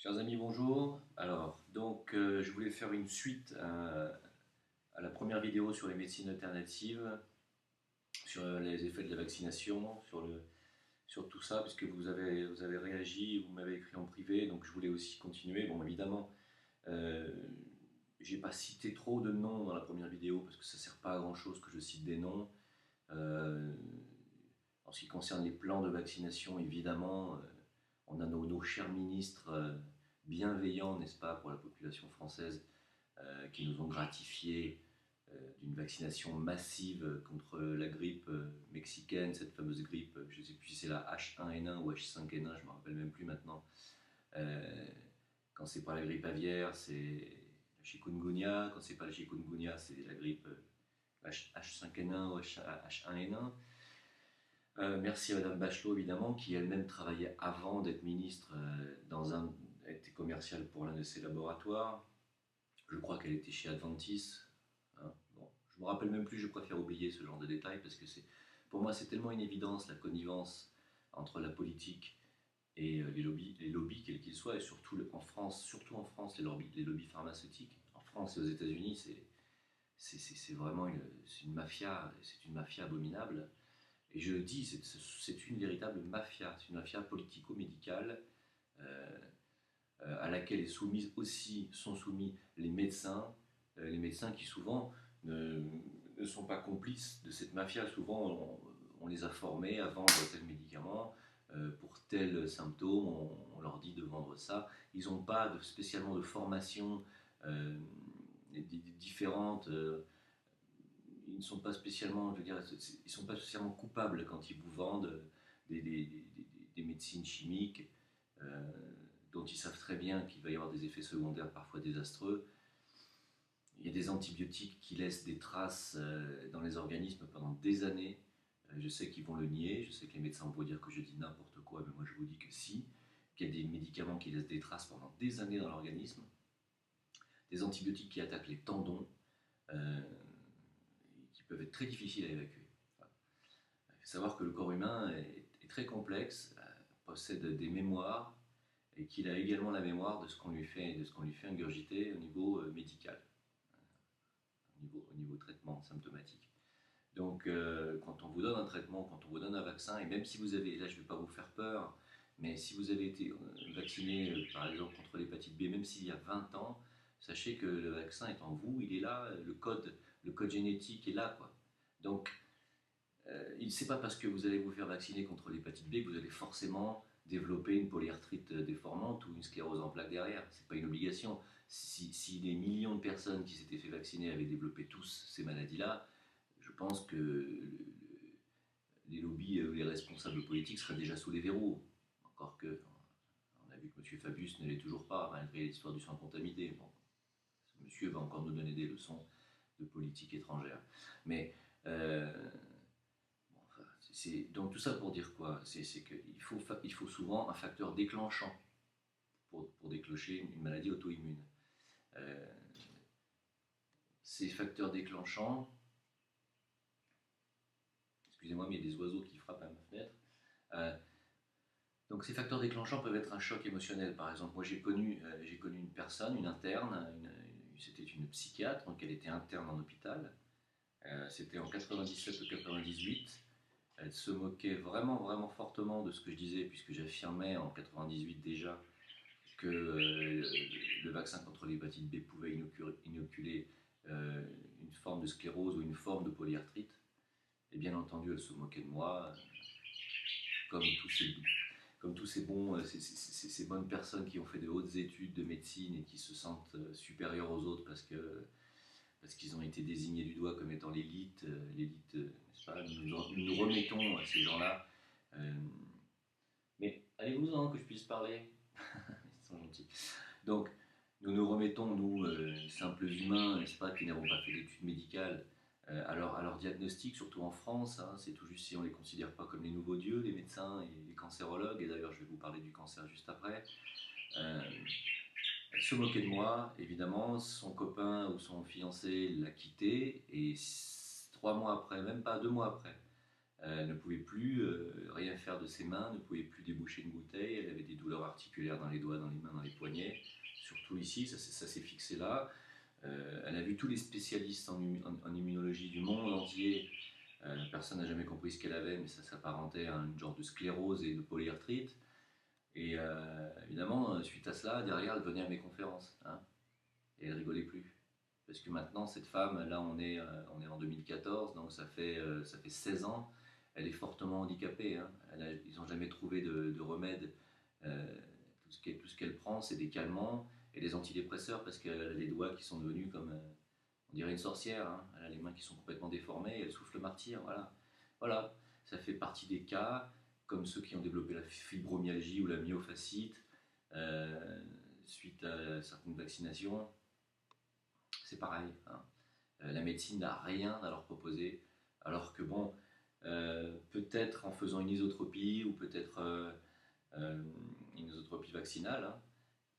Chers amis, bonjour. Je voulais faire une suite à la première vidéo sur les médecines alternatives, sur les effets de la vaccination, sur tout ça, puisque vous avez réagi, vous m'avez écrit en privé, donc je voulais aussi continuer. Bon, évidemment, euh, j'ai pas cité trop de noms dans la première vidéo, parce que ça sert pas à grand chose que je cite des noms. Euh, En ce qui concerne les plans de vaccination, évidemment, on a nos chers ministres bienveillants, n'est-ce pas, pour la population française, qui nous ont gratifié d'une vaccination massive contre la grippe mexicaine, cette fameuse grippe, je ne sais plus si c'est la H1N1 ou H5N1, je ne me rappelle même plus maintenant. Euh, Quand c'est pas la grippe aviaire, c'est la chikungunya. Quand c'est pas la chikungunya, c'est la grippe H5N1 ou H1N1. Merci à Madame Bachelot, évidemment, qui elle-même travaillait avant d'être ministre était commerciale pour l'un de ses laboratoires. Je crois qu'elle était chez Adventis. Hein. Bon, je me rappelle même plus, je préfère oublier ce genre de détails parce que pour moi, c'est tellement une évidence la connivence entre la politique et les lobbies quels qu'ils soient, et surtout en France, les lobbies pharmaceutiques. En France et aux États-Unis, c'est vraiment c'est une mafia abominable. Et je le dis, c'est une véritable mafia, c'est une mafia politico-médicale euh, à laquelle sont soumis les médecins qui souvent ne, ne sont pas complices de cette mafia. Souvent, on les a formés à vendre tel médicament pour tel symptôme, on leur dit de vendre ça. Ils n'ont pas spécialement de formation euh, différente. Ils ne sont pas spécialement, je veux dire, ils sont pas spécialement coupables quand ils vous vendent des médecines chimiques euh, dont ils savent très bien qu'il va y avoir des effets secondaires parfois désastreux. Il y a des antibiotiques qui laissent des traces dans les organismes pendant des années. Je sais qu'ils vont le nier, je sais que les médecins vont dire que je dis n'importe quoi, mais moi je vous dis que si, qu'il y a des médicaments qui laissent des traces pendant des années dans l'organisme, des antibiotiques qui attaquent les tendons, euh, qui peuvent être très difficiles à évacuer. Voilà. Il faut savoir que le corps humain est très complexe, possède des mémoires, et qu'il a également la mémoire de ce qu'on lui fait ingurgiter au niveau médical, au niveau traitement symptomatique. Donc, quand on vous donne un traitement, quand on vous donne un vaccin, et même si vous avez, là je ne vais pas vous faire peur, mais si vous avez été vacciné par exemple contre l'hépatite B, même s'il y a 20 ans, sachez que le vaccin est en vous, il est là, le code génétique est là, quoi. Donc, il ne sait pas parce que vous allez vous faire vacciner contre l'hépatite B que vous allez forcément développer une polyarthrite déformante ou une sclérose en plaques derrière. Ce n'est pas une obligation. Si des millions de personnes qui s'étaient fait vacciner avaient développé tous ces maladies-là, je pense que les lobbies, les responsables politiques seraient déjà sous les verrous. Encore que, on a vu que M. Fabius ne l'est toujours pas, malgré l'histoire du sang contaminé. Bon, ce monsieur va encore nous donner des leçons de politique étrangère. Mais euh, donc tout ça pour dire quoi? C'est qu'il faut souvent un facteur déclenchant pour déclencher une maladie auto-immune. Euh, Ces facteurs déclenchants, excusez-moi, mais il y a des oiseaux qui frappent à ma fenêtre. Euh, donc ces facteurs déclenchants peuvent être un choc émotionnel. Par exemple, moi j'ai connu une personne, une interne, c'était une psychiatre, donc elle était interne en hôpital. C'était en 97 ou 98. Elle se moquait vraiment, vraiment fortement de ce que je disais, puisque j'affirmais en 98 déjà que le vaccin contre l'hépatite B pouvait inoculer une forme de sclérose ou une forme de polyarthrite. Et bien entendu, elle se moquait de moi, comme ces bonnes personnes qui ont fait de hautes études de médecine et qui se sentent supérieures aux autres parce qu'ils ont été désignés du doigt comme étant l'élite, n'est-ce pas? Nous remettons à ces gens-là. Euh, mais allez-vous-en que je puisse parler. Ils sont gentils. Donc, nous nous remettons, nous, simples humains, n'est-ce pas, qui n'avons pas fait d'études médicales, à leur diagnostic, surtout en France. Hein, c'est tout juste si on ne les considère pas comme les nouveaux dieux, les médecins et les cancérologues. Et d'ailleurs, je vais vous parler du cancer juste après. Euh, Elle se moquait de moi, évidemment. Son copain ou son fiancé l'a quitté. Et 3 mois après, même pas 2 mois après, ne pouvait plus rien faire de ses mains, ne pouvait plus déboucher une bouteille, elle avait des douleurs articulaires dans les doigts, dans les mains, dans les poignets, surtout ici, ça s'est fixé là. Elle a vu tous les spécialistes en immunologie du monde entier. Personne n'a jamais compris ce qu'elle avait, mais ça s'apparentait à un genre de sclérose et de polyarthrite. Et évidemment, suite à cela, derrière, elle venait à mes conférences. Hein, et elle rigolait plus. Parce que maintenant, cette femme, là, on est en 2014, donc ça fait 16 ans, elle est fortement handicapée. Hein. Ils n'ont jamais trouvé de remède. Euh, tout ce qu'elle prend, c'est des calmants et des antidépresseurs parce qu'elle a les doigts qui sont devenus comme, on dirait une sorcière. Hein. Elle a les mains qui sont complètement déformées et elle souffle le martyr. Voilà. Voilà. Ça fait partie des cas, comme ceux qui ont développé la fibromyalgie ou la myofasciite suite à certaines vaccinations. C'est pareil. Hein. La médecine n'a rien à leur proposer, alors que bon, peut-être en faisant une isotropie ou peut-être une isotropie vaccinale, hein,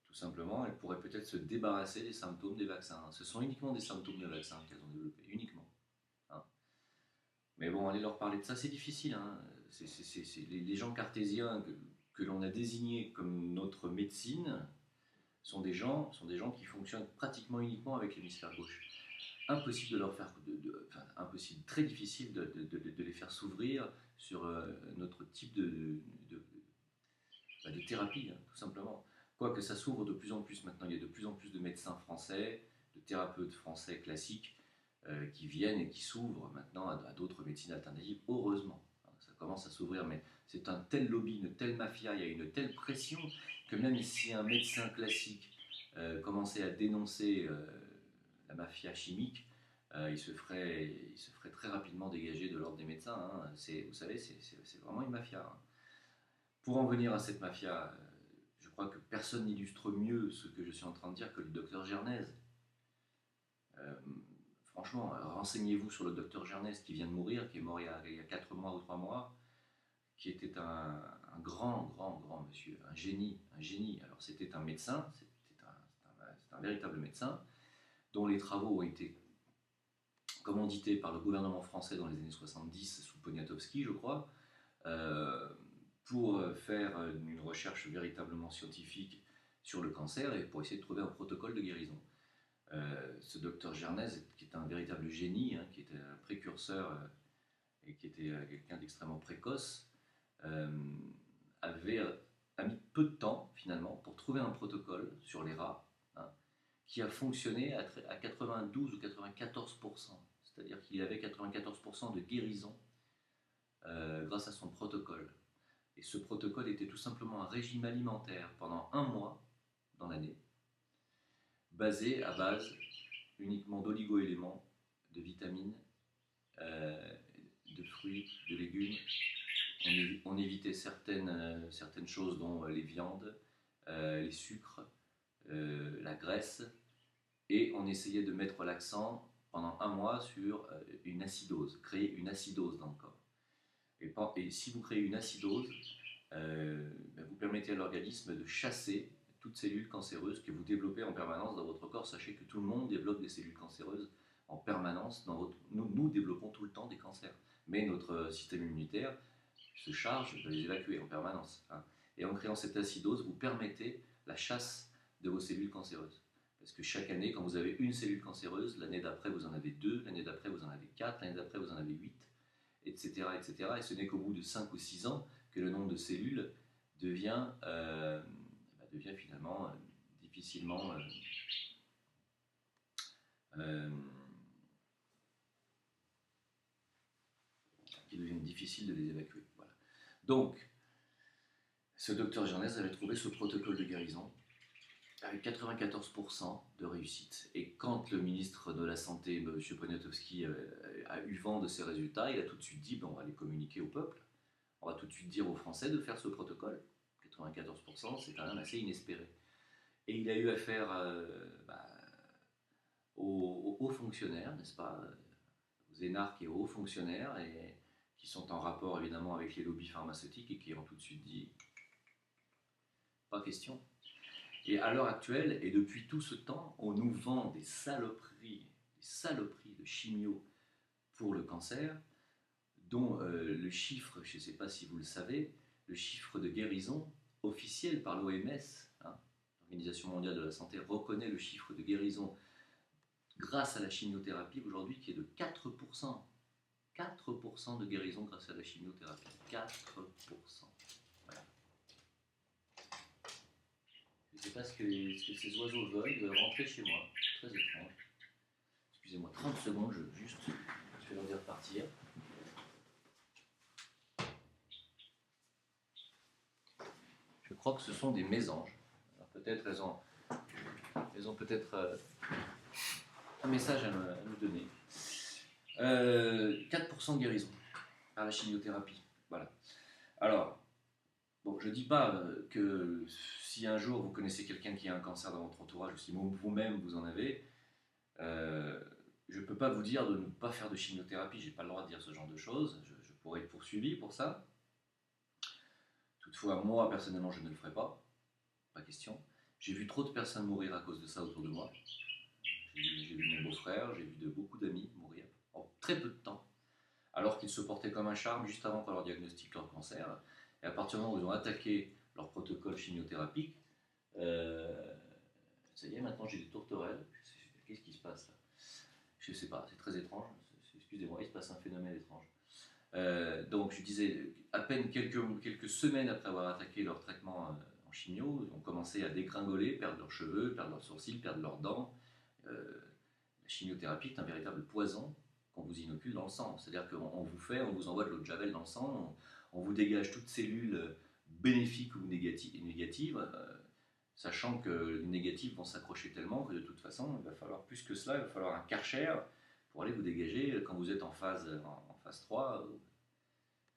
tout simplement, elle pourrait peut-être se débarrasser des symptômes des vaccins. Ce sont uniquement des symptômes de vaccins qu'elles ont développés, uniquement. Hein. Mais bon, aller leur parler de ça, c'est difficile. Hein. Les gens cartésiens que l'on a désignés comme notre médecine sont des gens qui fonctionnent pratiquement uniquement avec l'hémisphère gauche. Impossible de leur faire, impossible, très difficile de les faire s'ouvrir sur notre type de thérapie, hein, tout simplement. Quoique ça s'ouvre de plus en plus maintenant, il y a de plus en plus de médecins français, de thérapeutes français classiques qui viennent et qui s'ouvrent maintenant à d'autres médecines alternatives, heureusement. Ça commence à s'ouvrir, mais c'est un tel lobby, une telle mafia, il y a une telle pression que même si un médecin classique commençait à dénoncer la mafia chimique, il se ferait très rapidement dégager de l'ordre des médecins. Hein. Vous savez, c'est vraiment une mafia. Hein. Pour en venir à cette mafia, je crois que personne n'illustre mieux ce que je suis en train de dire que le docteur Gernez. Euh, Franchement, renseignez-vous sur le docteur Gernez qui vient de mourir, qui est mort il y a 4 mois ou 3 mois, qui était un grand monsieur, un génie, un génie. Alors c'était un médecin, c'est un véritable médecin, dont les travaux ont été commandités par le gouvernement français dans les années 70 sous Poniatowski, je crois, pour faire une recherche véritablement scientifique sur le cancer et pour essayer de trouver un protocole de guérison. Ce docteur Gernez, qui est un véritable génie, hein, qui était un précurseur et qui était quelqu'un d'extrêmement précoce, a mis peu de temps finalement pour trouver un protocole sur les rats, hein, qui a fonctionné à 92 ou 94%. C'est-à-dire qu'il avait 94% de guérison grâce à son protocole. Et ce protocole était tout simplement un régime alimentaire pendant 1 mois dans l'année, basé à base uniquement d'oligo-éléments, de vitamines, de fruits, de légumes. On évitait certaines choses dont les viandes, les sucres, la graisse, et on essayait de mettre l'accent pendant 1 mois sur une acidose, créer une acidose dans le corps. Et si vous créez une acidose, vous permettez à l'organisme de chasser toute cellule cancéreuse que vous développez en permanence dans votre corps. Sachez que tout le monde développe des cellules cancéreuses en permanence. Nous développons tout le temps des cancers. Mais notre système immunitaire se charge de les évacuer en permanence. Hein. Et en créant cette acidose, vous permettez la chasse de vos cellules cancéreuses. Parce que chaque année, quand vous avez une cellule cancéreuse, l'année d'après, vous en avez 2, l'année d'après, vous en avez 4, l'année d'après, vous en avez 8, etc. etc. Et ce n'est qu'au bout de 5 ou 6 ans que le nombre de cellules devient finalement difficilement qui deviennent difficiles de les évacuer. Voilà. Donc, ce docteur Gernez avait trouvé ce protocole de guérison avec 94% de réussite. Et quand le ministre de la Santé, M. Poniatowski, a eu vent de ces résultats, il a tout de suite dit, on va les communiquer au peuple, on va tout de suite dire aux Français de faire ce protocole. 94%, c'est quand même assez inespéré. Et il a eu affaire aux hauts fonctionnaires, n'est-ce pas, aux énarques et aux hauts fonctionnaires, et qui sont en rapport évidemment avec les lobbies pharmaceutiques et qui ont tout de suite dit pas question. Et à l'heure actuelle, et depuis tout ce temps, on nous vend des saloperies de chimio pour le cancer, dont le chiffre, je ne sais pas si vous le savez, le chiffre de guérison officiel par l'OMS, hein, l'Organisation mondiale de la santé, reconnaît le chiffre de guérison grâce à la chimiothérapie aujourd'hui qui est de 4%. 4% de guérison grâce à la chimiothérapie. 4%. Voilà. Je ne sais pas ce que ces oiseaux veulent, ils veulent rentrer chez moi. Très étrange. Excusez-moi, 30 secondes, je vais leur dire de partir. Je crois que ce sont des mésanges. Alors peut-être elles ont peut-être un message à nous donner. 4% de guérison par la chimiothérapie. Voilà. Alors, bon, je ne dis pas que si un jour vous connaissez quelqu'un qui a un cancer dans votre entourage, ou si vous-même vous en avez, je ne peux pas vous dire de ne pas faire de chimiothérapie. Je n'ai pas le droit de dire ce genre de choses. Je pourrais être poursuivi pour ça. Toutefois, moi, personnellement, je ne le ferai pas. Pas question. J'ai vu trop de personnes mourir à cause de ça autour de moi. J'ai vu mon beau-frère, j'ai vu beaucoup d'amis mourir en très peu de temps, alors qu'ils se portaient comme un charme juste avant qu'on leur diagnostique leur cancer. Et à partir du moment où ils ont attaqué leur protocole chimiothérapique, ça y est, maintenant j'ai des tourterelles. Qu'est-ce qui se passe là? Je ne sais pas, c'est très étrange. Excusez-moi, il se passe un phénomène étrange. Donc je disais, à peine quelques semaines après avoir attaqué leur traitement en chimio, ils ont commencé à dégringoler, perdre leurs cheveux, perdre leurs sourcils, perdre leurs dents. La chimiothérapie est un véritable poison qu'on vous inocule dans le sang. C'est-à-dire qu'on on vous envoie de l'eau de Javel dans le sang, on vous dégage toutes cellules bénéfiques ou négatives, sachant que les négatives vont s'accrocher tellement que de toute façon, il va falloir plus que cela, il va falloir un Karcher pour aller vous dégager quand vous êtes en phase 3. Vous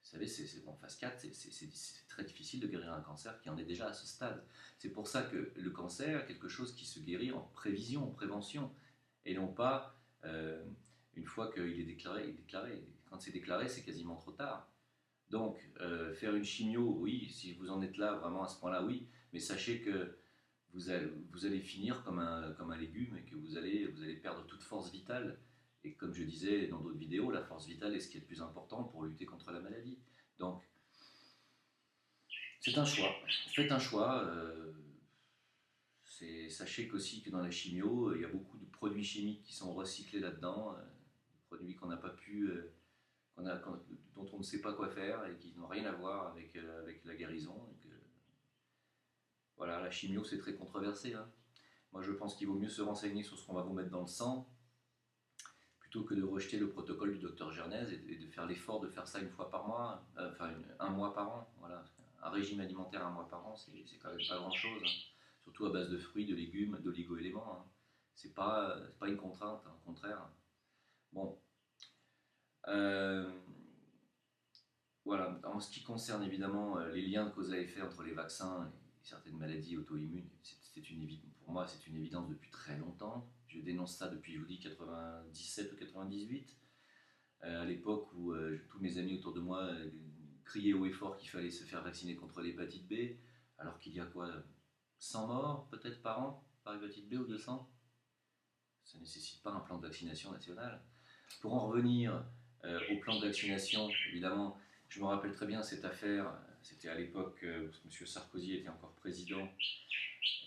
savez, en phase 4, c'est très difficile de guérir un cancer qui en est déjà à ce stade. C'est pour ça que le cancer est quelque chose qui se guérit en prévision, en prévention, et non pas une fois qu'il est déclaré. Quand c'est déclaré, c'est quasiment trop tard. Donc, faire une chimio, oui, si vous en êtes là, vraiment à ce point-là, oui, mais sachez que vous allez finir comme un légume et que vous allez perdre toute force vitale. Et comme je disais dans d'autres vidéos, la force vitale est ce qui est le plus important pour lutter contre la maladie. Donc, c'est un choix. Faites un choix. Sachez qu'aussi que dans la chimio, il y a beaucoup de produits chimiques qui sont recyclés là-dedans, des produits qu'on n'a pas pu, dont on ne sait pas quoi faire et qui n'ont rien à voir avec la guérison. Voilà, la chimio, c'est très controversé. Hein. Moi, je pense qu'il vaut mieux se renseigner sur ce qu'on va vous mettre dans le sang plutôt que de rejeter le protocole du docteur Gernez et de faire l'effort de faire ça une fois par mois, un mois par an. Voilà. Un régime alimentaire un mois par an, c'est quand même pas grand-chose. Hein. Surtout à base de fruits, de légumes, d'oligo-éléments. Hein. C'est pas une contrainte, hein, au contraire. Bon. Voilà. En ce qui concerne évidemment les liens de cause à effet entre les vaccins et certaines maladies auto-immunes, pour moi c'est une évidence depuis très longtemps. Je dénonce ça depuis, je vous dis, 97 ou 98. À l'époque où tous mes amis autour de moi criaient haut et fort qu'il fallait se faire vacciner contre l'hépatite B, alors qu'il y a quoi 100 morts peut-être par an par hépatite B ou 200. Ça ne nécessite pas un plan de vaccination national. Pour en revenir au plan de vaccination, évidemment, je me rappelle très bien cette affaire, c'était à l'époque où M. Sarkozy était encore président,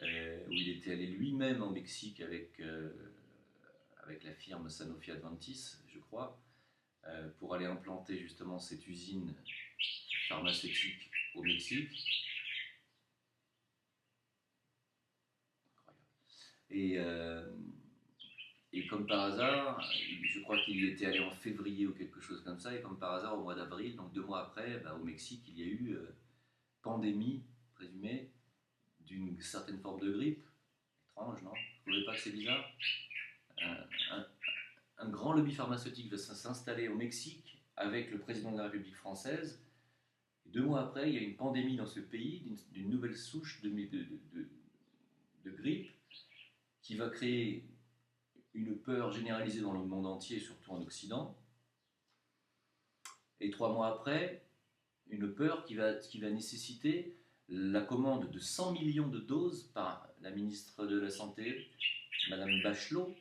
où il était allé lui-même en Mexique avec la firme Sanofi Aventis, je crois, pour aller implanter justement cette usine pharmaceutique au Mexique. Et comme par hasard, je crois qu'il y était allé en février ou quelque chose comme ça, et comme par hasard au mois d'avril, donc 2 mois après, au Mexique, il y a eu pandémie présumée d'une certaine forme de grippe. Étrange, non? Vous ne trouvez pas que c'est bizarre? Un grand lobby pharmaceutique va s'installer au Mexique avec le président de la République française. Et 2 mois après, il y a une pandémie dans ce pays d'une nouvelle souche de grippe qui va créer une peur généralisée dans le monde entier, surtout en Occident. Et 3 mois après, une peur qui va nécessiter la commande de 100 millions de doses par la ministre de la Santé, Madame Bachelot.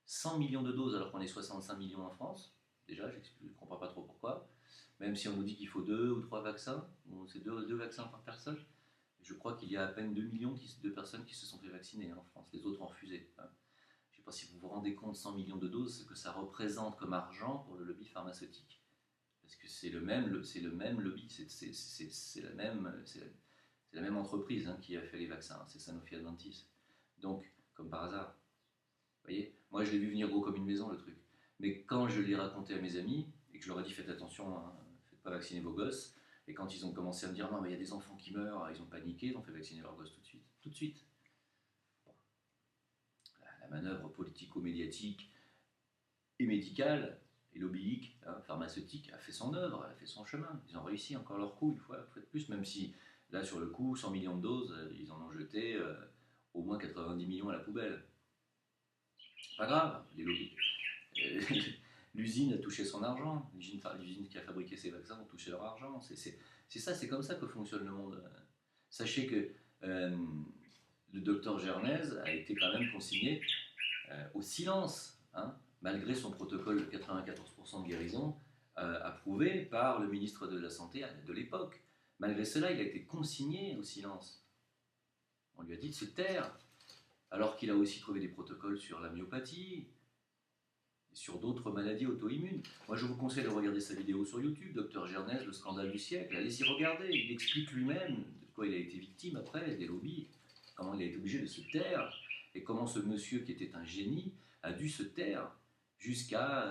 100 millions de doses alors qu'on est 65 millions en France. Déjà, je ne comprends pas trop pourquoi. même si on nous dit qu'il faut 2 ou 3 vaccins, bon, c'est deux vaccins par personne. Je crois qu'il y a à peine 2 millions de personnes qui se sont fait vacciner en France, les autres ont refusé. Hein. Je ne sais pas si vous vous rendez compte, 100 millions de doses, ce que ça représente comme argent pour le lobby pharmaceutique. Parce que c'est le même lobby, c'est la même entreprise hein, qui a fait les vaccins, c'est Sanofi Aventis. Donc, comme par hasard, vous voyez, moi je l'ai vu venir gros comme une maison le truc. Mais quand je l'ai raconté à mes amis, et que je leur ai dit faites attention, hein, faites pas vacciner vos gosses, et quand ils ont commencé à me dire non mais il y a des enfants qui meurent, ils ont paniqué, ils ont fait vacciner leurs gosses tout de suite. Tout de suite. Bon. La manœuvre politico-médiatique et médicale et lobbyiste, hein, pharmaceutique, a fait son œuvre, a fait son chemin. Ils ont réussi encore leur coup, une fois de plus, même si là sur le coup, 100 millions de doses, ils en ont jeté au moins 90 millions à la poubelle. Pas grave, les lobbies. L'usine a touché son argent, l'usine qui a fabriqué ces vaccins a touché leur argent. C'est ça, c'est comme ça que fonctionne le monde. Sachez que le docteur Gernez a été quand même consigné au silence, hein, malgré son protocole de 94% de guérison approuvé par le ministre de la Santé de l'époque. Malgré cela, il a été consigné au silence. On lui a dit de se taire, alors qu'il a aussi trouvé des protocoles sur la myopathie, sur d'autres maladies auto-immunes. Moi, je vous conseille de regarder sa vidéo sur YouTube, Dr Gernez, le scandale du siècle. Allez-y regarder, il explique lui-même de quoi il a été victime après, des lobbies, comment il a été obligé de se taire, et comment ce monsieur qui était un génie a dû se taire jusqu'à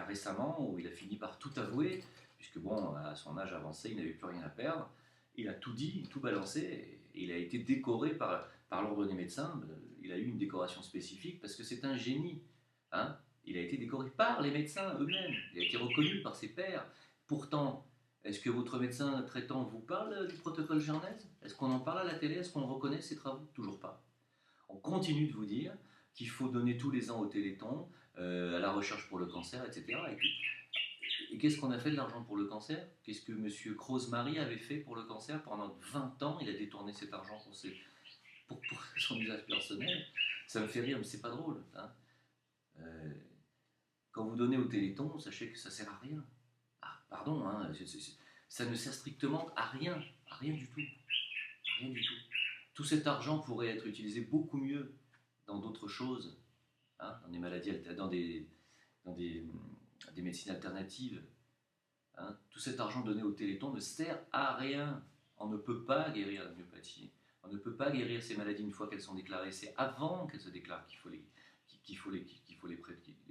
récemment, où il a fini par tout avouer, puisque bon, à son âge avancé, il n'avait plus rien à perdre. Il a tout dit, tout balancé, et il a été décoré par l'ordre des médecins. Il a eu une décoration spécifique parce que c'est un génie. Hein, il a été décoré par les médecins eux-mêmes, il a été reconnu par ses pairs. Pourtant, est-ce que votre médecin traitant vous parle du protocole Gernez? Est-ce qu'on en parle à la télé? Est-ce qu'on reconnaît ses travaux? Toujours pas. On continue de vous dire qu'il faut donner tous les ans au Téléthon, à la recherche pour le cancer, etc. Et qu'est-ce qu'on a fait de l'argent pour le cancer? Qu'est-ce que M. Krause-Marie avait fait pour le cancer? Pendant 20 ans, il a détourné cet argent pour son usage personnel. Ça me fait rire, mais c'est pas drôle. Hein. Quand vous donnez au Téléthon, sachez que ça sert à rien. Ah, pardon, hein, ça ne sert strictement à rien du tout. À rien du tout. Tout cet argent pourrait être utilisé beaucoup mieux dans d'autres choses, hein, dans des maladies, dans des médecines alternatives. Hein. Tout cet argent donné au Téléthon ne sert à rien. On ne peut pas guérir la myopathie. On ne peut pas guérir ces maladies une fois qu'elles sont déclarées. C'est avant qu'elles se déclarent qu'il faut les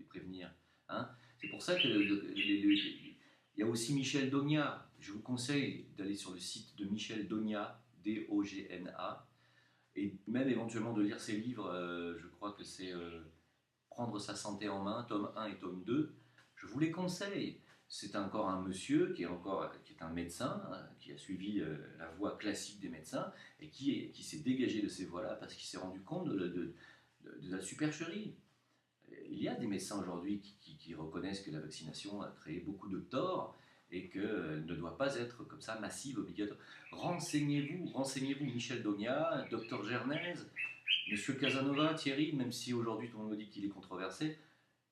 prévenir. Hein. C'est pour ça qu'il y a aussi Michel Dogna. Je vous conseille d'aller sur le site de Michel Dogna, D-O-G-N-A, et même éventuellement de lire ses livres. Je crois que c'est Prendre sa santé en main, tome 1 et tome 2. Je vous les conseille. C'est encore un monsieur qui est un médecin, hein, qui a suivi la voie classique des médecins et qui s'est dégagé de ces voies-là parce qu'il s'est rendu compte de la supercherie. Il y a des médecins aujourd'hui qui reconnaissent que la vaccination a créé beaucoup de torts et qu'elle ne doit pas être comme ça massive, obligatoire. Renseignez-vous, Michel Dogna, Dr Gernez, Monsieur Casanova, Thierry, même si aujourd'hui tout le monde me dit qu'il est controversé,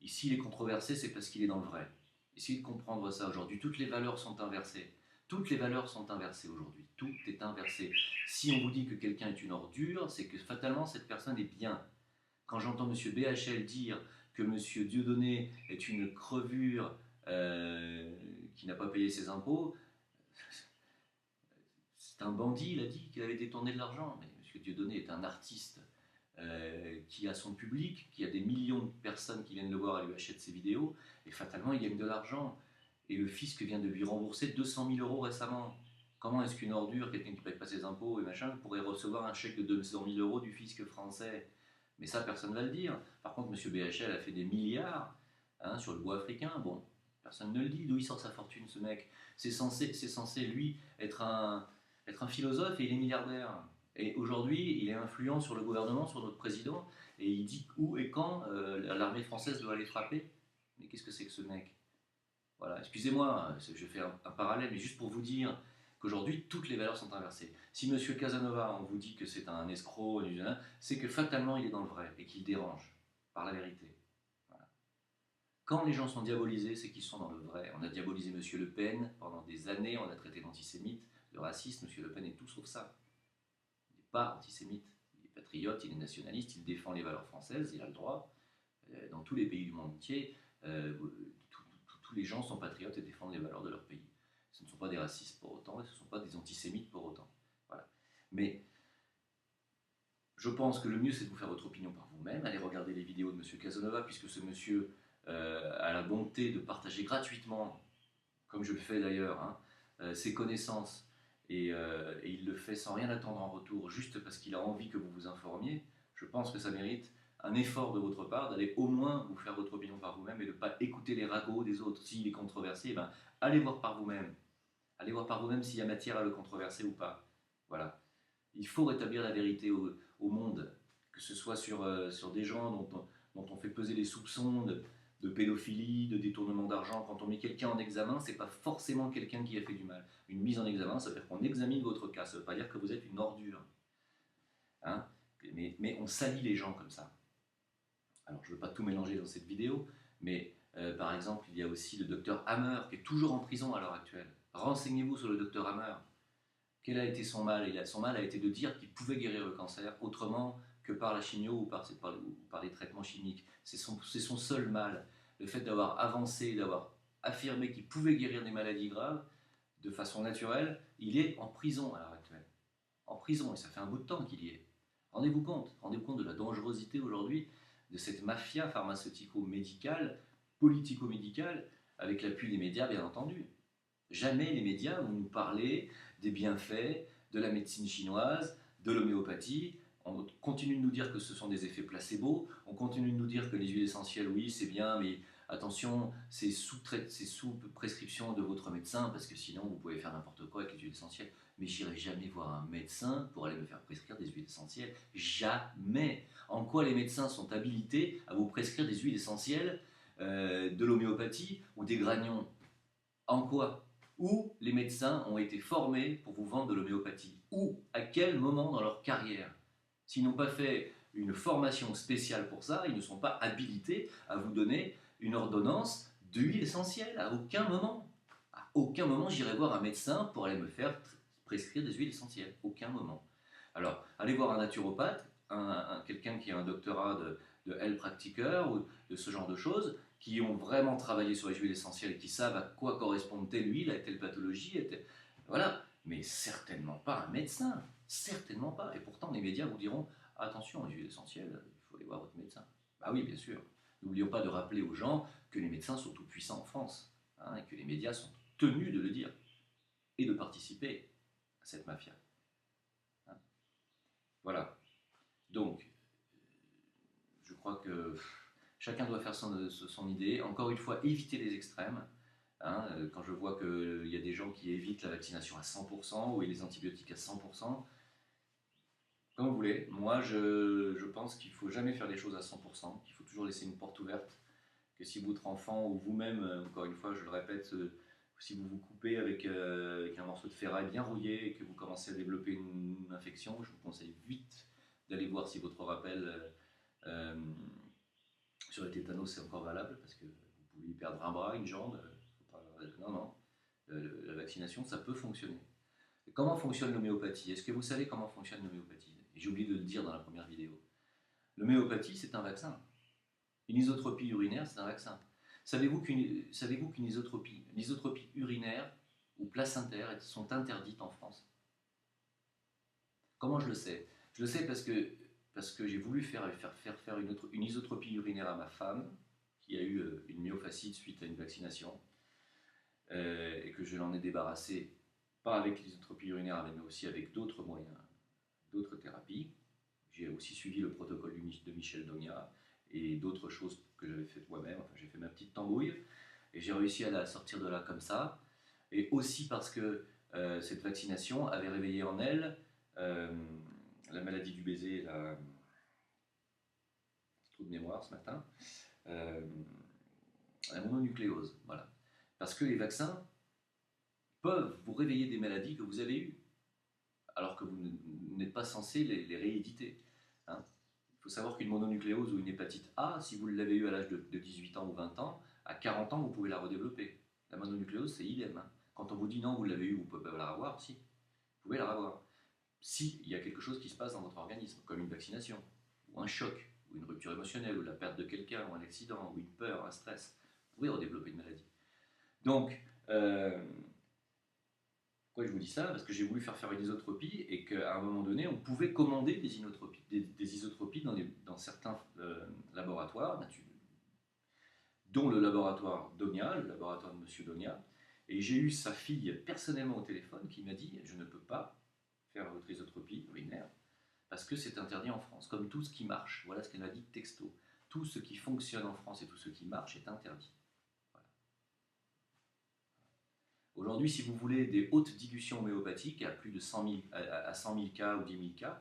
ici il est controversé, c'est parce qu'il est dans le vrai. Essayez de comprendre ça aujourd'hui. Toutes les valeurs sont inversées. Toutes les valeurs sont inversées aujourd'hui. Tout est inversé. Si on vous dit que quelqu'un est une ordure, c'est que fatalement cette personne est bien. Quand j'entends M. BHL dire que M. Dieudonné est une crevure qui n'a pas payé ses impôts, c'est un bandit, il a dit qu'il avait détourné de l'argent. Mais M. Dieudonné est un artiste qui a son public, qui a des millions de personnes qui viennent le voir et lui achètent ses vidéos, et fatalement il gagne de l'argent. Et le fisc vient de lui rembourser 200 000 euros récemment. Comment est-ce qu'une ordure, quelqu'un qui ne paye pas ses impôts et machin, pourrait recevoir un chèque de 200 000 euros du fisc français? Mais ça, personne ne va le dire. Par contre, M. BHL a fait des milliards hein, sur le bois africain. Bon, personne ne le dit. D'où il sort sa fortune, ce mec? C'est censé, lui, être un philosophe et il est milliardaire. Et aujourd'hui, il est influent sur le gouvernement, sur notre président, et il dit où et quand l'armée française doit aller frapper. Mais qu'est-ce que c'est que ce mec? Voilà, excusez-moi, je fais un parallèle, mais juste pour vous dire qu'aujourd'hui, toutes les valeurs sont inversées. Si M. Casanova, on vous dit que c'est un escroc, c'est que fatalement, il est dans le vrai et qu'il dérange par la vérité. Voilà. Quand les gens sont diabolisés, c'est qu'ils sont dans le vrai. On a diabolisé M. Le Pen pendant des années, on a traité d'antisémite, de raciste. M. Le Pen est tout sauf ça. Il n'est pas antisémite. Il est patriote, il est nationaliste, il défend les valeurs françaises, il a le droit. Dans tous les pays du monde entier, tous les gens sont patriotes et défendent les valeurs de leur pays. Ce ne sont pas des racistes pour autant, et ce ne sont pas des antisémites pour autant. Voilà. Mais je pense que le mieux, c'est de vous faire votre opinion par vous-même. Allez regarder les vidéos de M. Casanova, puisque ce monsieur a la bonté de partager gratuitement, comme je le fais d'ailleurs, ses connaissances, et il le fait sans rien attendre en retour, juste parce qu'il a envie que vous vous informiez. Je pense que ça mérite un effort de votre part d'aller au moins vous faire votre opinion par vous-même et de ne pas écouter les ragots des autres. S'il est controversé, ben, allez voir par vous-même. Allez voir par vous-même s'il y a matière à le controverser ou pas. Voilà. Il faut rétablir la vérité au monde, que ce soit sur des gens dont on fait peser les soupçons de pédophilie, de détournement d'argent. Quand on met quelqu'un en examen, ce n'est pas forcément quelqu'un qui a fait du mal. Une mise en examen, ça veut dire qu'on examine votre cas, ça ne veut pas dire que vous êtes une ordure. Hein, mais on salit les gens comme ça. Alors je ne veux pas tout mélanger dans cette vidéo, mais par exemple, il y a aussi le docteur Hammer, qui est toujours en prison à l'heure actuelle. Renseignez-vous sur le docteur Hammer. Quel a été son mal? Son mal a été de dire qu'il pouvait guérir le cancer autrement que par la chimio ou par les traitements chimiques. C'est son seul mal. Le fait d'avoir avancé, d'avoir affirmé qu'il pouvait guérir des maladies graves de façon naturelle, il est en prison à l'heure actuelle. En prison, et ça fait un bout de temps qu'il y est. Rendez-vous compte de la dangerosité aujourd'hui de cette mafia pharmaceutico-médicale, politico-médicale, avec l'appui des médias, bien entendu. Jamais les médias vont nous parler des bienfaits de la médecine chinoise, de l'homéopathie. On continue de nous dire que ce sont des effets placebo. On continue de nous dire que les huiles essentielles, oui, c'est bien, mais attention, c'est sous prescription de votre médecin, parce que sinon, vous pouvez faire n'importe quoi avec les huiles essentielles. Mais j'irai jamais voir un médecin pour aller me faire prescrire des huiles essentielles. Jamais. En quoi les médecins sont habilités à vous prescrire des huiles essentielles, de l'homéopathie ou des granions? En quoi? Où les médecins ont été formés pour vous vendre de l'homéopathie? Où? À quel moment dans leur carrière? S'ils n'ont pas fait une formation spéciale pour ça, ils ne sont pas habilités à vous donner une ordonnance d'huile essentielle. À aucun moment. À aucun moment, j'irai voir un médecin pour aller me faire prescrire des huiles essentielles. Aucun moment. Alors, allez voir un naturopathe, quelqu'un qui a un doctorat de Heilpraktiker ou de ce genre de choses, qui ont vraiment travaillé sur les huiles essentielles et qui savent à quoi correspond telle huile, à telle pathologie, voilà. Mais certainement pas un médecin, certainement pas. Et pourtant, les médias vous diront attention, les huiles essentielles, il faut aller voir votre médecin. Bah oui, bien sûr. N'oublions pas de rappeler aux gens que les médecins sont tout puissants en France, et que les médias sont tenus de le dire et de participer à cette mafia. Voilà. Donc, je crois que chacun doit faire son idée. Encore une fois, éviter les extrêmes. Quand je vois qu'il y a des gens qui évitent la vaccination à 100% ou les antibiotiques à 100%, comme vous voulez. Moi, je pense qu'il ne faut jamais faire les choses à 100%, qu'il faut toujours laisser une porte ouverte, que si votre enfant ou vous-même, encore une fois, je le répète, si vous vous coupez avec un morceau de ferraille bien rouillé et que vous commencez à développer une infection, je vous conseille vite d'aller voir si votre rappel sur le tétanos c'est encore valable, parce que vous pouvez y perdre un bras, une jambe. Non. La vaccination, ça peut fonctionner. Et comment fonctionne l'homéopathie? Est-ce que vous savez comment fonctionne l'homéopathie? J'ai oublié de le dire dans la première vidéo. L'homéopathie, c'est un vaccin. Une isotropie urinaire, c'est un vaccin. Savez-vous qu'une isotropie urinaire ou placentaire sont interdites en France? Comment je le sais? Je le sais parce que j'ai voulu faire une isotropie urinaire à ma femme, qui a eu une myofasciite suite à une vaccination, et que je l'en ai débarrassé, pas avec l'isotropie urinaire, mais aussi avec d'autres moyens, d'autres thérapies. J'ai aussi suivi le protocole de Michel Donia et d'autres choses que j'avais faites moi-même. Enfin, j'ai fait ma petite tambouille et j'ai réussi à la sortir de là comme ça. Et aussi parce que cette vaccination avait réveillé en elle la maladie du baiser, trou de mémoire ce matin, la mononucléose. Voilà. Parce que les vaccins peuvent vous réveiller des maladies que vous avez eues, alors que vous n'êtes pas censé les rééditer. Il faut savoir qu'une mononucléose ou une hépatite A, si vous l'avez eu à l'âge de 18 ans ou 20 ans, À 40 ans, vous pouvez la redévelopper. La mononucléose, c'est idem. Hein. Quand on vous dit non, vous l'avez eu, vous ne pouvez pas la revoir, si, vous pouvez la revoir. Si il y a quelque chose qui se passe dans votre organisme, comme une vaccination, ou un choc, ou une rupture émotionnelle, ou la perte de quelqu'un, ou un accident, ou une peur, un stress, vous pouvez redévelopper une maladie. Donc, pourquoi je vous dis ça? Parce que j'ai voulu faire une isotropie et qu'à un moment donné, on pouvait commander des isotropies dans certains laboratoires, dont le laboratoire Donia, le laboratoire de M. Donia. Et j'ai eu sa fille personnellement au téléphone qui m'a dit « Je ne peux pas faire votre isotropie urinaire parce que c'est interdit en France, comme tout ce qui marche. » Voilà ce qu'elle m'a dit texto. Tout ce qui fonctionne en France et tout ce qui marche est interdit. Voilà. Aujourd'hui, si vous voulez des hautes dilutions homéopathiques à plus de 100 000, à 100 000 cas ou 10 000 cas,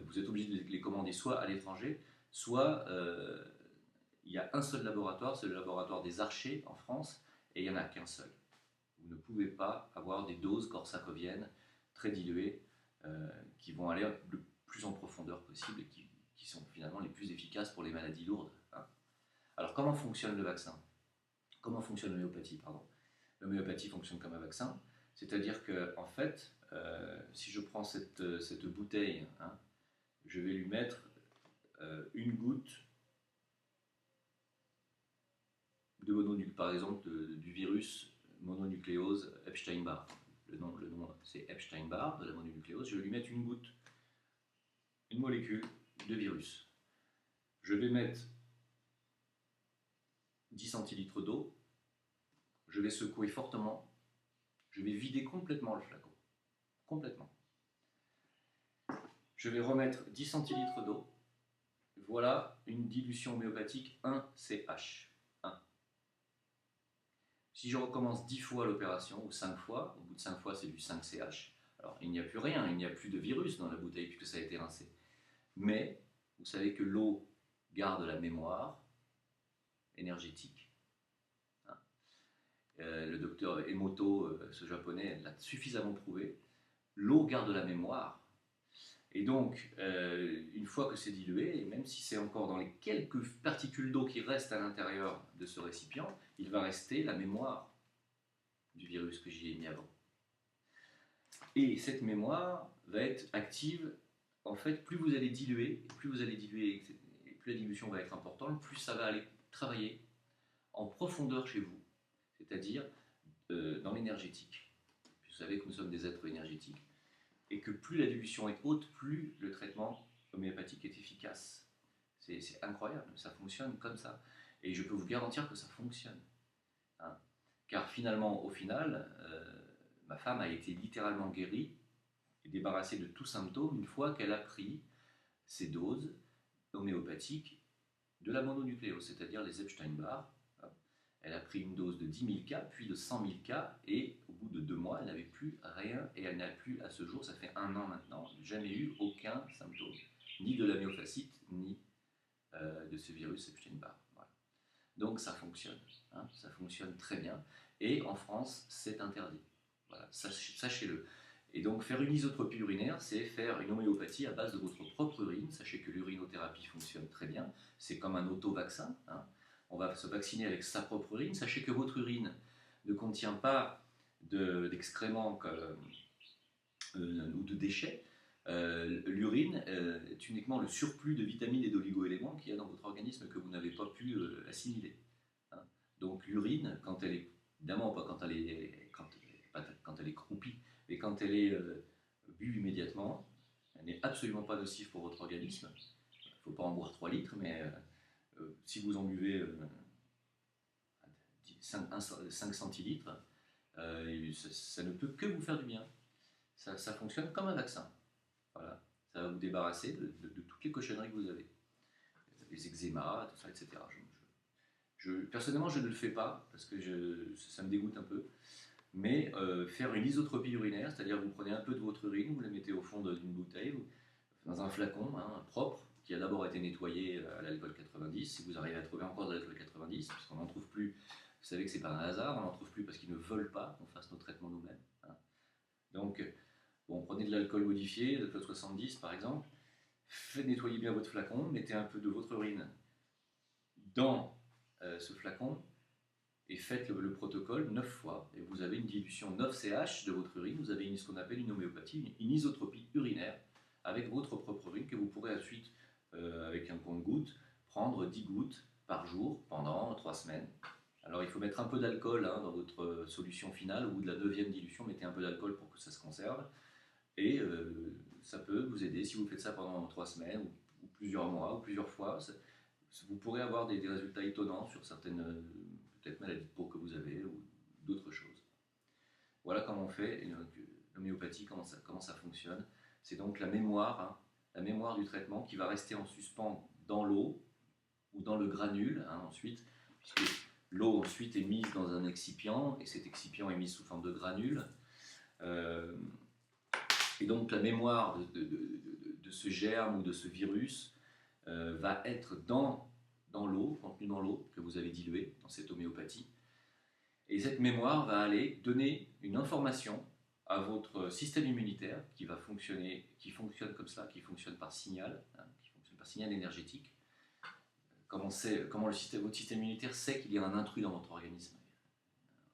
vous êtes obligé de les commander soit à l'étranger, soit il y a un seul laboratoire, c'est le laboratoire des Archers en France, et il n'y en a qu'un seul. Vous ne pouvez pas avoir des doses corsacoviennes très diluées qui vont aller le plus en profondeur possible et qui sont finalement les plus efficaces pour les maladies lourdes. Hein. Alors comment fonctionne le vaccin? Comment fonctionne l'homéopathie, pardon? L'homéopathie fonctionne comme un vaccin, c'est-à-dire que en fait, si je prends cette bouteille, hein, je vais lui mettre une goutte de mononucléose, par exemple du virus mononucléose Epstein-Barr. Le nom c'est Epstein-Barr de la mononucléose. Je vais lui mettre une goutte, une molécule de virus. Je vais mettre 10 centilitres d'eau. Je vais secouer fortement. Je vais vider complètement le flacon. Complètement. Je vais remettre 10 centilitres d'eau. Voilà une dilution homéopathique 1CH. 1. Si je recommence 10 fois l'opération, ou 5 fois, au bout de 5 fois c'est du 5CH, alors il n'y a plus rien, il n'y a plus de virus dans la bouteille puisque ça a été rincé. Mais vous savez que l'eau garde la mémoire énergétique. Hein. Le docteur Emoto, ce japonais, l'a suffisamment prouvé. L'eau garde la mémoire. Et donc, une fois que c'est dilué, et même si c'est encore dans les quelques particules d'eau qui restent à l'intérieur de ce récipient, il va rester la mémoire du virus que j'y ai mis avant. Et cette mémoire va être active, en fait, plus vous allez diluer, plus la dilution va être importante, plus ça va aller travailler en profondeur chez vous, c'est-à-dire dans l'énergétique. Vous savez que nous sommes des êtres énergétiques. Et que plus la dilution est haute, plus le traitement homéopathique est efficace. C'est incroyable, ça fonctionne comme ça. Et je peux vous garantir que ça fonctionne. Hein. Car finalement, au final, ma femme a été littéralement guérie et débarrassée de tout symptôme une fois qu'elle a pris ses doses homéopathiques de la mononucléose, c'est-à-dire les Epstein-Barr. Elle a pris une dose de 10 000 cas, puis de 100 000 cas, et au bout de 2 mois, elle n'avait plus rien, et elle n'a plus, à ce jour, ça fait 1 an maintenant, jamais eu aucun symptôme, ni de la myofascite, ni de ce virus Epstein-Barr. Voilà. Donc ça fonctionne, hein, ça fonctionne très bien, et en France, c'est interdit. Voilà, sachez-le. Et donc faire une isotropie urinaire, c'est faire une homéopathie à base de votre propre urine. Sachez que l'urinothérapie fonctionne très bien, c'est comme un auto-vaccin, hein. On va se vacciner avec sa propre urine. Sachez que votre urine ne contient pas d'excréments ou de déchets. L'urine est uniquement le surplus de vitamines et d'oligo-éléments qu'il y a dans votre organisme que vous n'avez pas pu assimiler. Hein. Donc l'urine, quand elle est, évidemment pas quand elle est croupie, mais quand elle est bue immédiatement, elle n'est absolument pas nocive pour votre organisme. Il ne faut pas en boire 3 litres, mais si vous en buvez 5 centilitres, ça ne peut que vous faire du bien. Ça fonctionne comme un vaccin. Voilà. Ça va vous débarrasser de toutes les cochonneries que vous avez. Les eczémas, tout ça, etc. Personnellement, je ne le fais pas parce que ça me dégoûte un peu. Mais faire une isotropie urinaire, c'est-à-dire vous prenez un peu de votre urine, vous la mettez au fond d'une bouteille, dans un flacon propre, qui a d'abord été nettoyé à l'alcool 90, si vous arrivez à trouver encore de l'alcool 90, parce qu'on n'en trouve plus, vous savez que c'est pas un hasard, on n'en trouve plus parce qu'ils ne veulent pas qu'on fasse nos traitements nous-mêmes. Hein. Donc, bon, prenez de l'alcool modifié, de l'alcool 70 par exemple, faites nettoyer bien votre flacon, mettez un peu de votre urine dans ce flacon et faites le protocole 9 fois. Et vous avez une dilution 9CH de votre urine, vous avez ce qu'on appelle une homéopathie, une isotropie urinaire avec votre propre urine que vous pourrez ensuite, avec un compte-gouttes, prendre 10 gouttes par jour pendant 3 semaines. Alors il faut mettre un peu d'alcool dans votre solution finale. Au bout de la 9e dilution, mettez un peu d'alcool pour que ça se conserve. Et ça peut vous aider si vous faites ça pendant 3 semaines ou plusieurs mois ou plusieurs fois. Vous pourrez avoir des résultats étonnants sur certaines peut-être maladies de peau que vous avez ou d'autres choses. Voilà comment on fait l'homéopathie, comment ça fonctionne. C'est donc la mémoire du traitement qui va rester en suspens dans l'eau ou dans le granule ensuite, puisque l'eau ensuite est mise dans un excipient et cet excipient est mis sous forme de granule. Et donc la mémoire de ce germe ou de ce virus va être dans l'eau, contenue dans l'eau que vous avez diluée dans cette homéopathie. Et cette mémoire va aller donner une information à votre système immunitaire qui fonctionne comme ça, qui fonctionne par signal, qui fonctionne par signal énergétique. Comment votre système immunitaire sait qu'il y a un intrus dans votre organisme?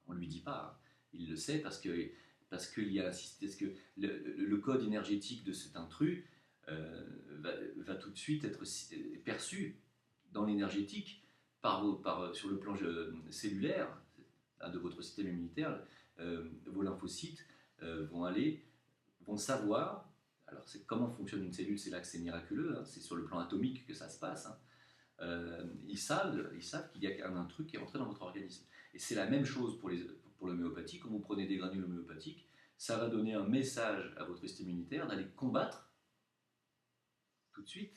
On ne lui dit pas, il le sait parce que le code énergétique de cet intrus va tout de suite être perçu dans l'énergétique sur le plan cellulaire de votre système immunitaire. Vos lymphocytes vont savoir. Alors comment fonctionne une cellule, c'est là que c'est miraculeux, c'est sur le plan atomique que ça se passe. Ils savent qu'il y a un intrus qui est entré dans votre organisme. Et c'est la même chose pour l'homéopathie. Quand vous prenez des granules homéopathiques, ça va donner un message à votre système immunitaire d'aller combattre tout de suite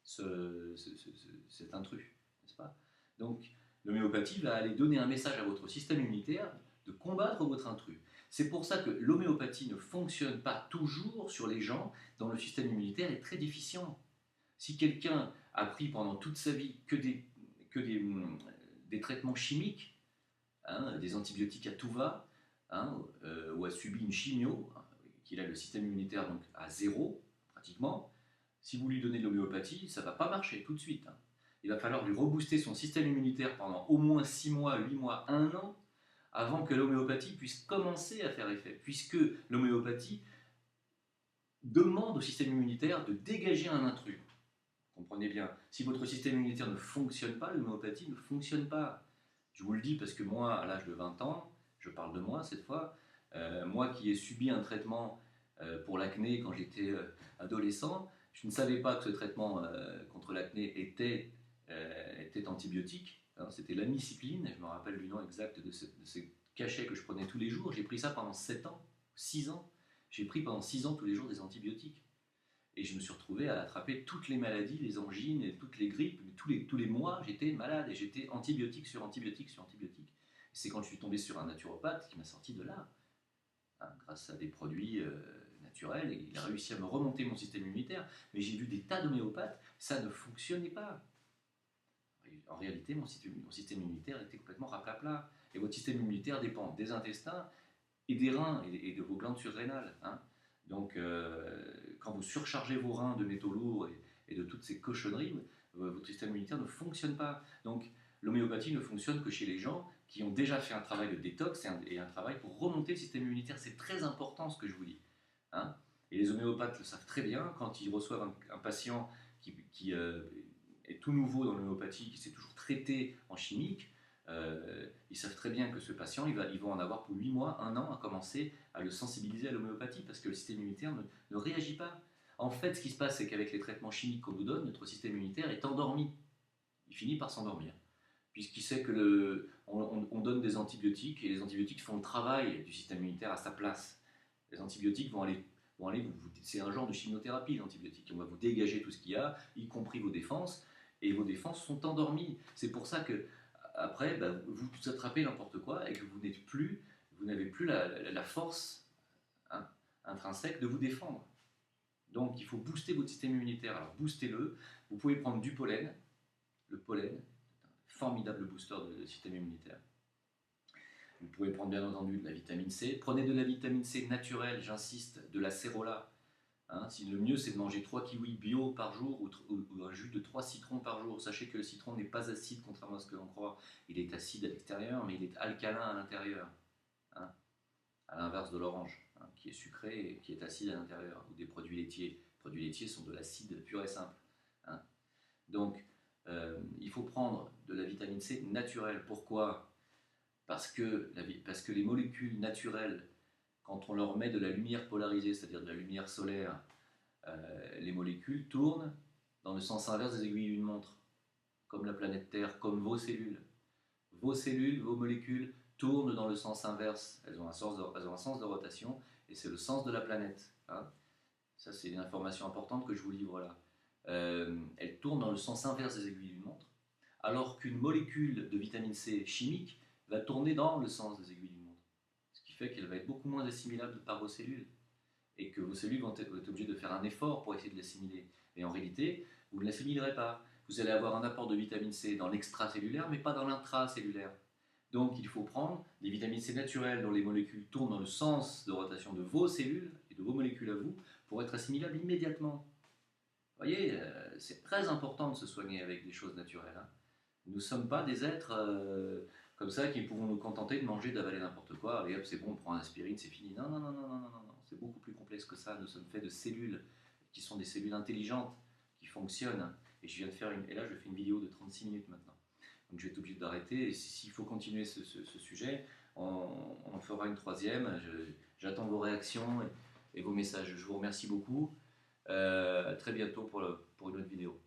cet intrus, n'est-ce pas? Donc l'homéopathie va aller donner un message à votre système immunitaire de combattre votre intrus. C'est pour ça que l'homéopathie ne fonctionne pas toujours sur les gens dont le système immunitaire est très déficient. Si quelqu'un a pris pendant toute sa vie que des traitements chimiques, des antibiotiques à tout va, ou a subi une chimio, qu'il a le système immunitaire donc à 0 pratiquement, si vous lui donnez de l'homéopathie, ça ne va pas marcher tout de suite. Il va falloir lui rebooster son système immunitaire pendant au moins 6 mois, 8 mois, 1 an, avant que l'homéopathie puisse commencer à faire effet, puisque l'homéopathie demande au système immunitaire de dégager un intrus. Comprenez bien, si votre système immunitaire ne fonctionne pas, l'homéopathie ne fonctionne pas. Je vous le dis parce que moi, à l'âge de 20 ans, je parle de moi cette fois, moi qui ai subi un traitement pour l'acné quand j'étais adolescent, je ne savais pas que ce traitement contre l'acné était antibiotique. C'était l'amicipline, je me rappelle du nom exact de ce cachet que je prenais tous les jours. J'ai pris ça pendant 7 ans, 6 ans. J'ai pris pendant 6 ans tous les jours des antibiotiques. Et je me suis retrouvé à attraper toutes les maladies, les angines, et toutes les grippes. Tous les mois, j'étais malade et j'étais antibiotique sur antibiotique sur antibiotique. C'est quand je suis tombé sur un naturopathe qui m'a sorti de là, grâce à des produits naturels, et il a réussi à me remonter mon système immunitaire. Mais j'ai vu des tas d'homéopathes, ça ne fonctionnait pas. En réalité, mon système immunitaire était complètement raplapla. Et votre système immunitaire dépend des intestins et des reins et de vos glandes surrénales. Donc, quand vous surchargez vos reins de métaux lourds et de toutes ces cochonneries, votre système immunitaire ne fonctionne pas. Donc, l'homéopathie ne fonctionne que chez les gens qui ont déjà fait un travail de détox et un travail pour remonter le système immunitaire. C'est très important ce que je vous dis. Et les homéopathes le savent très bien. Quand ils reçoivent un patient qui est tout nouveau dans l'homéopathie, qui s'est toujours traité en chimique, ils savent très bien que ce patient, ils vont en avoir pour 8 mois, 1 an, à commencer à le sensibiliser à l'homéopathie, parce que le système immunitaire ne réagit pas. En fait, ce qui se passe, c'est qu'avec les traitements chimiques qu'on nous donne, notre système immunitaire est endormi. Il finit par s'endormir, puisqu'il sait que on donne des antibiotiques, et les antibiotiques font le travail du système immunitaire à sa place. Les antibiotiques vont aller c'est un genre de chimiothérapie, l'antibiotique. On va vous dégager tout ce qu'il y a, y compris vos défenses, et vos défenses sont endormies. C'est pour ça que après, vous attrapez n'importe quoi et que vous n'avez plus la force intrinsèque de vous défendre. Donc il faut booster votre système immunitaire. Alors boostez-le. Vous pouvez prendre du pollen. Le pollen est un formidable booster du système immunitaire. Vous pouvez prendre bien entendu de la vitamine C. Prenez de la vitamine C naturelle, j'insiste, de la cérola. Hein. Si le mieux, c'est de manger 3 kiwis bio par jour ou un jus de 3 citrons par jour. Sachez que le citron n'est pas acide, contrairement à ce que l'on croit. Il est acide à l'extérieur, mais il est alcalin à l'intérieur. Hein. À l'inverse de l'orange, hein, qui est sucré et qui est acide à l'intérieur, ou des produits laitiers. Les produits laitiers sont de l'acide pur et simple. Hein. Donc, il faut prendre de la vitamine C naturelle. Pourquoi? Parce que les molécules naturelles, quand on leur met de la lumière polarisée, c'est-à-dire de la lumière solaire, les molécules tournent dans le sens inverse des aiguilles d'une montre, comme la planète Terre, comme vos cellules. Vos cellules, vos molécules tournent dans le sens inverse. Elles ont un sens de rotation et c'est le sens de la planète. Hein. Ça, c'est une information importante que je vous livre là. Elles tournent dans le sens inverse des aiguilles d'une montre, alors qu'une molécule de vitamine C chimique va tourner dans le sens des aiguilles d'une montre. Ce qui fait qu'elle va être beaucoup moins assimilable par vos cellules et que vos cellules vont être obligées de faire un effort pour essayer de l'assimiler. Et en réalité, vous ne l'assimilerez pas. Vous allez avoir un apport de vitamine C dans l'extracellulaire, mais pas dans l'intracellulaire. Donc il faut prendre des vitamines C naturelles dont les molécules tournent dans le sens de rotation de vos cellules et de vos molécules à vous pour être assimilables immédiatement. Vous voyez, c'est très important de se soigner avec des choses naturelles. Hein. Nous ne sommes pas des êtres comme ça qui pouvons nous contenter de manger, d'avaler n'importe quoi, et hop, c'est bon, on prend un aspirine, c'est fini. Non, non, non, non, non, non, non, c'est beaucoup plus complexe que ça. Nous sommes faits de cellules qui sont des cellules intelligentes, qui fonctionnent. Et je viens de faire et là, je fais une vidéo de 36 minutes maintenant. Donc je vais être obligé d'arrêter. Et s'il faut continuer ce sujet, on fera une troisième. J'attends vos réactions et vos messages. Je vous remercie beaucoup. À très bientôt pour une autre vidéo.